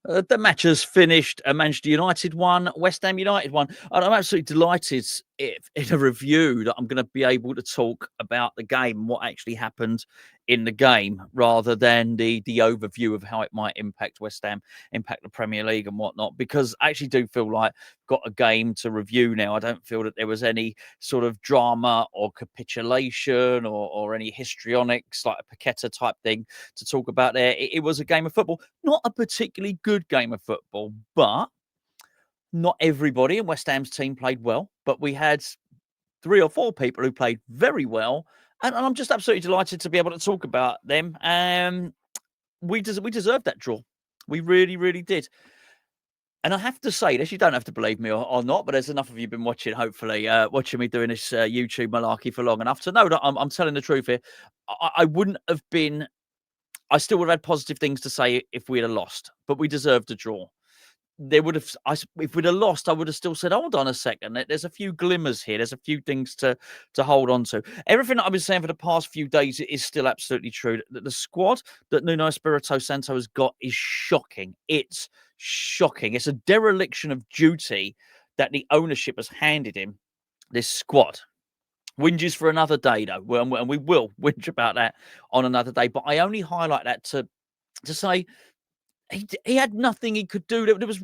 The match has finished. Manchester United won, West Ham United won. And I'm absolutely delighted if, in a review that I'm going to be able to talk about the game and what actually happened in the game rather than the overview of how it might impact West Ham, impact the Premier League and whatnot, because I actually do feel like I've got a game to review now. I don't feel that there was any sort of drama or capitulation or any histrionics like a Paqueta type thing to talk about there. It was a game of football, not a particularly good game of football, but not everybody in West Ham's team played well. But we had 3 or 4 people who played very well, and I'm just absolutely delighted to be able to talk about them. We deserved that draw. We really, really did. And I have to say this, you don't have to believe me or not, but there's enough of you been watching, hopefully, watching me doing this YouTube malarkey for long enough to know that I'm telling the truth here. I wouldn't have been, I still would have had positive things to say if we'd have lost, but we deserved a draw. There would have, if we'd have lost, I would have still said, "Hold on a second, there's a few glimmers here. There's a few things to hold on to." Everything that I've been saying for the past few days is still absolutely true. The squad that Nuno Espírito Santo has got is shocking. It's shocking. It's a dereliction of duty that the ownership has handed him. This squad. Whinges for another day, though, and we will whinge about that on another day. But I only highlight that to say he had nothing he could do. There was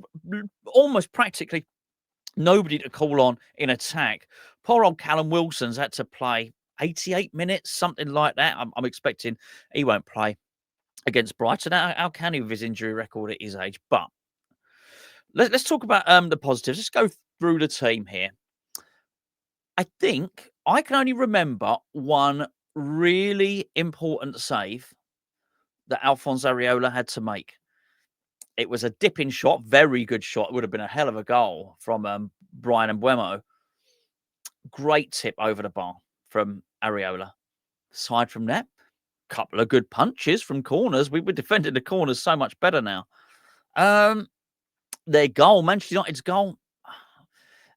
almost practically nobody to call on in attack. Poor old Callum Wilson's had to play 88 minutes, something like that. I'm expecting he won't play against Brighton. How can he with his injury record at his age? But let's talk about the positives. Let's go through the team here. I think I can only remember one really important save that Alphonse Areola had to make. It was a dipping shot, very good shot. It would have been a hell of a goal from Brian Mbeumo. Great tip over the bar from Areola. Aside from that, couple of good punches from corners. We were defending the corners so much better now. Their goal, Manchester United's goal,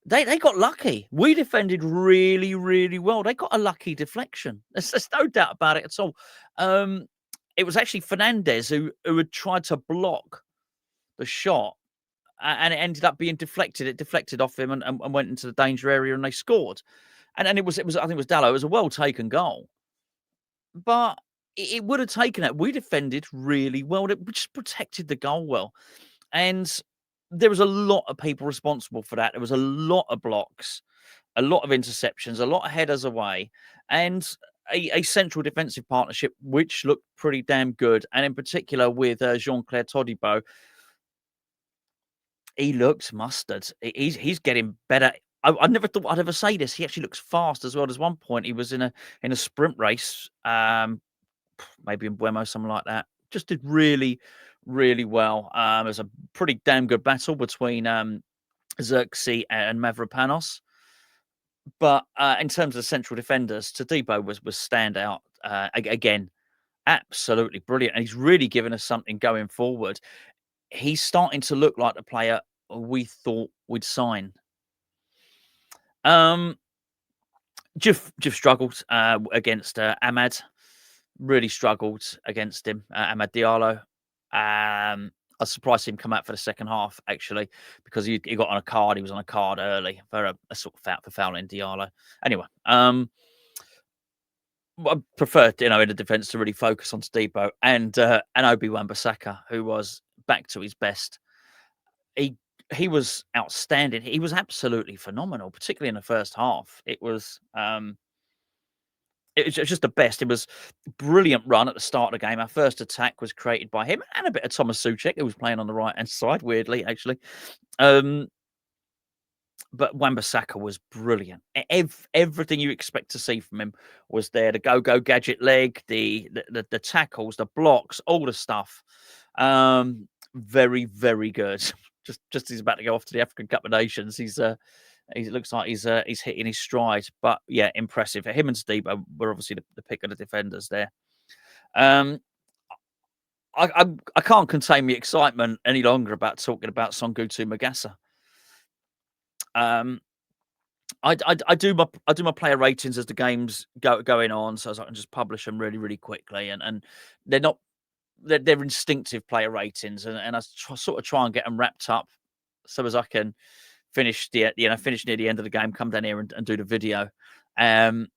they got lucky. We defended really, really well. They got a lucky deflection. There's no doubt about it at all. It was actually Fernandez who had tried to block the shot, and it ended up being deflected. It deflected off him and went into the danger area, and they scored. And it was I think it was Dalot. It was a well taken goal, but it would have taken it. We defended really well. We just protected the goal well, and there was a lot of people responsible for that. There was a lot of blocks, a lot of interceptions, a lot of headers away, and a central defensive partnership which looked pretty damn good. And in particular with Jean-Claire Todibo, he looks mustard. He's getting better. I never thought I'd ever say this. He actually looks fast as well. There's one point he was in a sprint race, maybe in Buemo, something like that. Just did really, really well. It was a pretty damn good battle between Xerxes and Mavropanos. But in terms of central defenders, Todibo was standout again. Absolutely brilliant. And he's really given us something going forward. He's starting to look like the player we thought we'd sign. Jif struggled against Ahmad. Really struggled against him, Amad Diallo. I was surprised to see him come out for the second half, actually, because he got on a card. He was on a card early for a sort of foul for fouling Diallo. Anyway, I preferred, in the defence to really focus on Todibo and Obi-Wan Bissaka, who was back to his best. He was outstanding. He was absolutely phenomenal, particularly in the first half. It was just the best. It was a brilliant run at the start of the game. Our first attack was created by him and a bit of Thomas Soucek, who was playing on the right-hand side, weirdly, actually. But Wan-Bissaka was brilliant. Everything you expect to see from him was there. The go-go gadget leg, the tackles, the blocks, all the stuff. Very, very good. Just he's about to go off to the African Cup of Nations. He looks like he's hitting his stride. But yeah, impressive. Him and Todibo were obviously the pick of the defenders there. I can't contain my excitement any longer about talking about Soungoutou Magassa. I do my player ratings as the games going on, so I can just publish them really, really quickly, and they're not they're instinctive player ratings, and I sort of try and get them wrapped up so as I can finish finish near the end of the game, come down here and do the video. And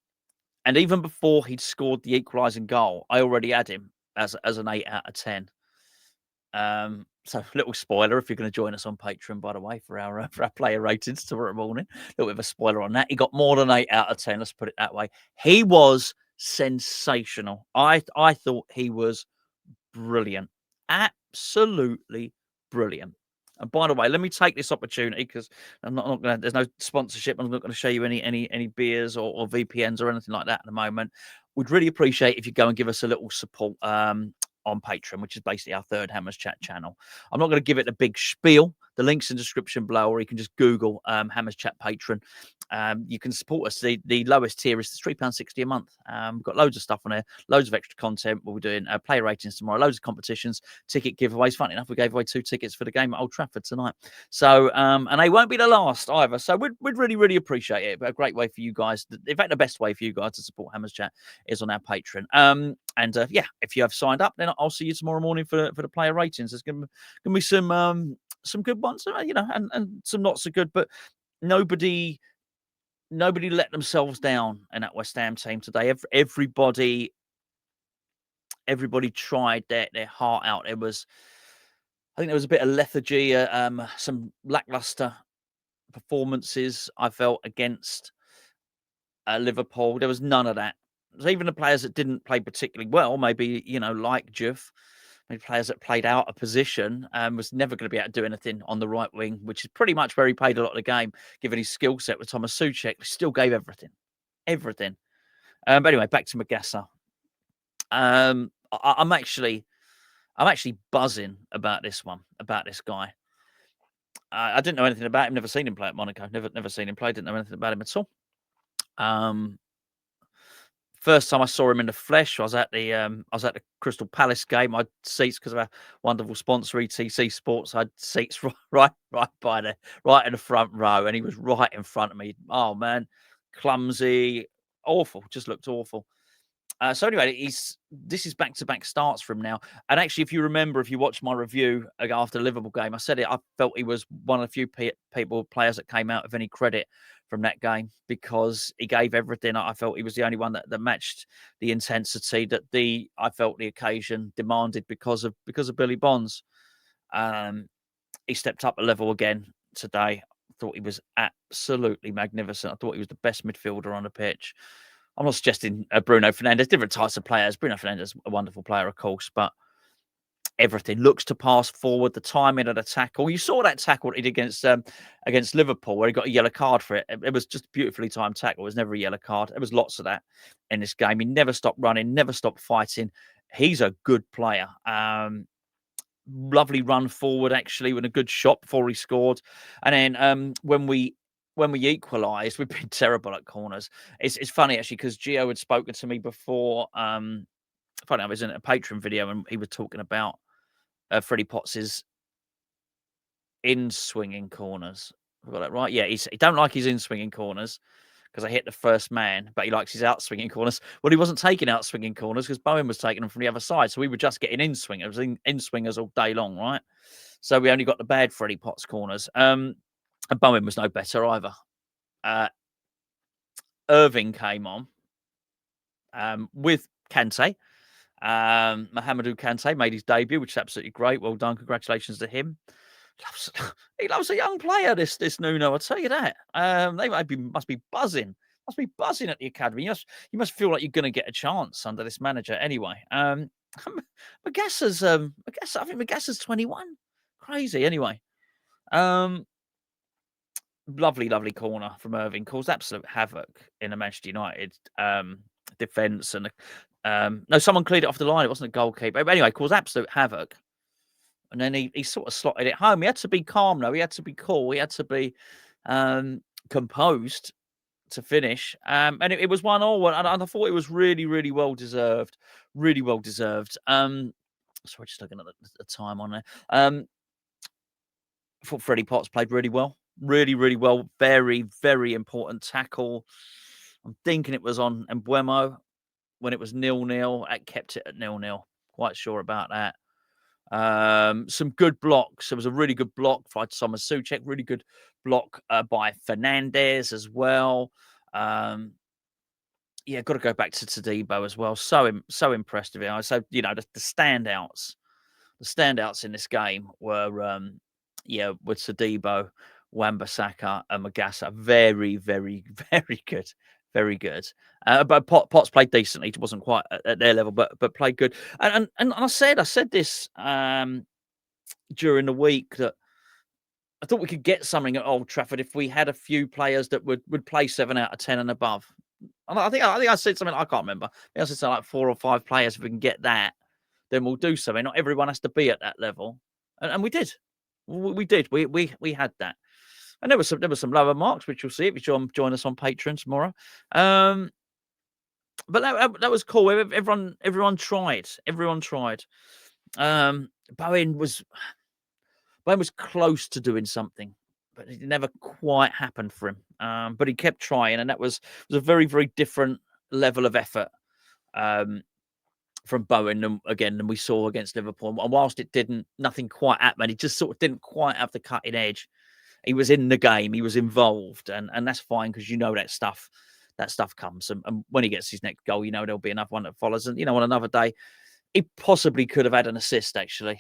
even before he'd scored the equalising goal, I already had him as an 8 out of 10. So little spoiler if you're going to join us on Patreon, by the way, for our player ratings tomorrow morning. A little bit of a spoiler on that. He got more than 8 out of 10. Let's put it that way. He was sensational. I thought he was brilliant, absolutely brilliant. And by the way, let me take this opportunity because I'm not going to. There's no sponsorship. I'm not going to show you any beers or VPNs or anything like that at the moment. We'd really appreciate if you go and give us a little support on Patreon, which is basically our third Hammers Chat channel. I'm not going to give it a big spiel. The link's in the description below, or you can just Google Hammers Chat Patreon. You can support us. The lowest tier is £3.60 a month. We've got loads of stuff on there, loads of extra content. We'll be doing player ratings tomorrow, loads of competitions, ticket giveaways. Funny enough, we gave away 2 tickets for the game at Old Trafford tonight. So, and they won't be the last either. So we'd really, really appreciate it. But a great way for you guys, in fact, the best way for you guys to support Hammers Chat is on our Patreon. And yeah, if you have signed up, then I'll see you tomorrow morning for the player ratings. There's going to be some good ones, and some not so good, but nobody let themselves down in that West Ham team today. Everybody tried their heart out. I think there was a bit of lethargy, some lackluster performances I felt against Liverpool. There was none of that. Even the players that didn't play particularly well, maybe, like Juve, maybe players that played out of position, was never going to be able to do anything on the right wing, which is pretty much where he played a lot of the game, given his skill set with Thomas Souček. He still gave everything. But anyway, back to Magassa. I'm actually buzzing about this guy. I didn't know anything about him. Never seen him play at Monaco. Never seen him play. Didn't know anything about him at all. First time I saw him in the flesh, I was at the Crystal Palace game. I had seats because of our wonderful sponsor, ETC Sports. I had seats right by there, right in the front row, and he was right in front of me. Oh man, clumsy, awful, just looked awful. So anyway, this is back-to-back starts from now. And actually, if you remember, if you watched my review after the Liverpool game, I said it. I felt he was one of the few players that came out with any credit from that game because he gave everything. I felt he was the only one that matched the intensity that I felt the occasion demanded because of Billy Bonds. He stepped up a level again today. I thought he was absolutely magnificent. I thought he was the best midfielder on the pitch. I'm not suggesting Bruno Fernandes, different types of players. Bruno Fernandes, a wonderful player, of course, but everything looks to pass forward. The timing of the tackle. You saw that tackle he did against Liverpool where he got a yellow card for it. It was just a beautifully timed tackle. It was never a yellow card. There was lots of that in this game. He never stopped running, never stopped fighting. He's a good player. Lovely run forward, actually, with a good shot before he scored. And then when we equalised, we've been terrible at corners. It's funny, actually, because Gio had spoken to me before. Funny, I was in a Patreon video and he was talking about Freddie Potts's in-swinging corners. I got that right? Yeah, he don't like his in-swinging corners because I hit the first man, but he likes his out-swinging corners. Well, he wasn't taking out-swinging corners because Bowen was taking them from the other side. So we were just getting in-swingers, in-swingers all day long, right? So we only got the bad Freddie Potts corners. And Bowen was no better either. Irving came on with Kante. Mohamedou Kante made his debut, which is absolutely great. Well done. Congratulations to him. He loves a young player, this Nuno, I'll tell you that. They must be buzzing. Must be buzzing at the academy. You must feel like you're going to get a chance under this manager anyway. Magassa's I think Magassa's 21. Crazy anyway. Lovely corner from Irving. Caused absolute havoc in the Manchester United defence. And no, someone cleared it off the line. It wasn't a goalkeeper. But anyway, caused absolute havoc. And then he sort of slotted it home. He had to be calm, though. He had to be cool. He had to be composed to finish. And it was 1-1. And I thought it was really, really well deserved. Really well deserved. Sorry, just looking at the time on there. I thought Freddie Potts played really well. Really, really well. Very, very important tackle. I'm thinking it was on Mbuemo when it was 0-0. It kept it at 0-0. quite sure about that. Some good blocks. There was a really good block by Thomas Soucek, really good block by Fernandez as well. Yeah, got to go back to Todibo as well. So impressed with him. So, you know, the standouts in this game were, with Todibo, Wan-Bissaka, and Magassa. Very, very, very good. Very good. But Potts played decently. It wasn't quite at their level, but played good. And I said this during the week that I thought we could get something at Old Trafford if we had a few players that would play 7 out of 10 and above. And I think I said something, I can't remember. I think I said something like 4 or 5 players. If we can get that, then we'll do something. Not everyone has to be at that level, and we did. We did. We had that, and there was some lower marks, which you'll see if you join us on Patreon tomorrow. But that was cool. Everyone tried. Everyone tried. Bowen was close to doing something, but it never quite happened for him. But he kept trying, and that was a very, very different level of effort from Bowen than we saw against Liverpool. And whilst nothing quite happened, he just sort of didn't quite have the cutting edge. He was in the game, he was involved, and that's fine because you know that stuff comes. And when he gets his next goal, you know there'll be another one that follows. And you know, on another day, he possibly could have had an assist actually.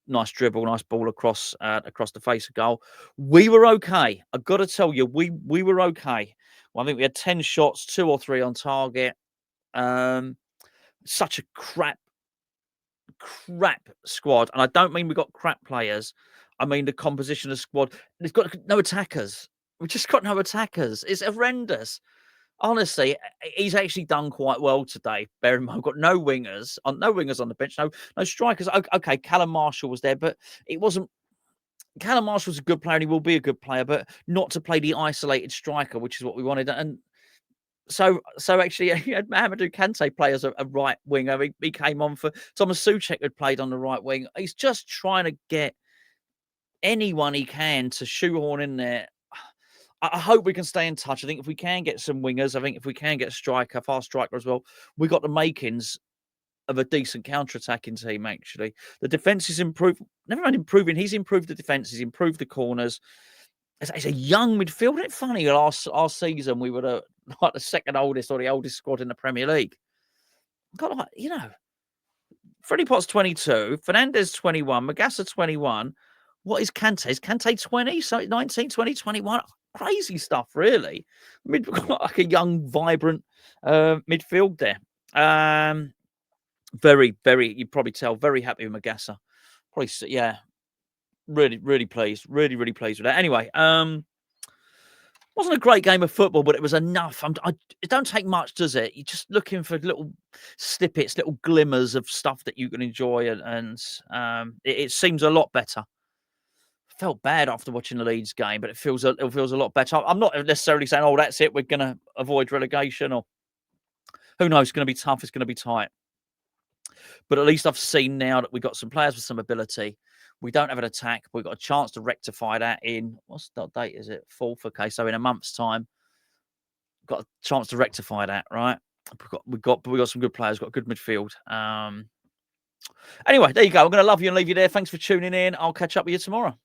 Nice dribble, nice ball across the face of goal. We were okay. I've got to tell you, we were okay. Well, I think we had 10 shots, 2 or 3 on target. Such a crap squad. And I don't mean we got crap players. I mean the composition of squad. They've got no attackers. We've just got no attackers. It's horrendous. Honestly, he's actually done quite well today. Bear in mind, we've got no wingers on the bench, no strikers. Okay, Callum Marshall was there, but it wasn't. Callum Marshall's a good player and he will be a good player, but not to play the isolated striker, which is what we wanted. And so actually, he had Mahamadou Kante play as a right winger. He came on for Thomas Soucek, had played on the right wing. He's just trying to get anyone he can to shoehorn in there. I hope we can stay in touch. I think if we can get some wingers, I think if we can get a fast striker as well, we got the makings of a decent counter-attacking team, actually. The defence is improved. Never mind improving. He's improved the defence. He's improved the corners. It's a young midfield. Isn't it funny? Last season, we were the second oldest or the oldest squad in the Premier League. God, Freddie Potts 22, Fernandez 21, Magassa 21. What is Kante? Is Kante 20? So 19, 20, 21. Crazy stuff, really. We've got like a young, vibrant midfield there. Very, very, you'd probably tell, very happy with Magassa. Probably, yeah, really, really pleased. Really, really pleased with that. Anyway, wasn't a great game of football, but it was enough. It don't take much, does it? You're just looking for little snippets, little glimmers of stuff that you can enjoy, and it seems a lot better. Felt bad after watching the Leeds game, but it feels a lot better. I'm not necessarily saying, oh, that's it, we're going to avoid relegation, or who knows, it's going to be tough, it's going to be tight. But at least I've seen now that we've got some players with some ability. We don't have an attack. We've got a chance to rectify that in, what's the date, is it? 4th, okay, so in a month's time. Got a chance to rectify that, right? We've got some good players, got a good midfield. Anyway, there you go. I'm going to love you and leave you there. Thanks for tuning in. I'll catch up with you tomorrow.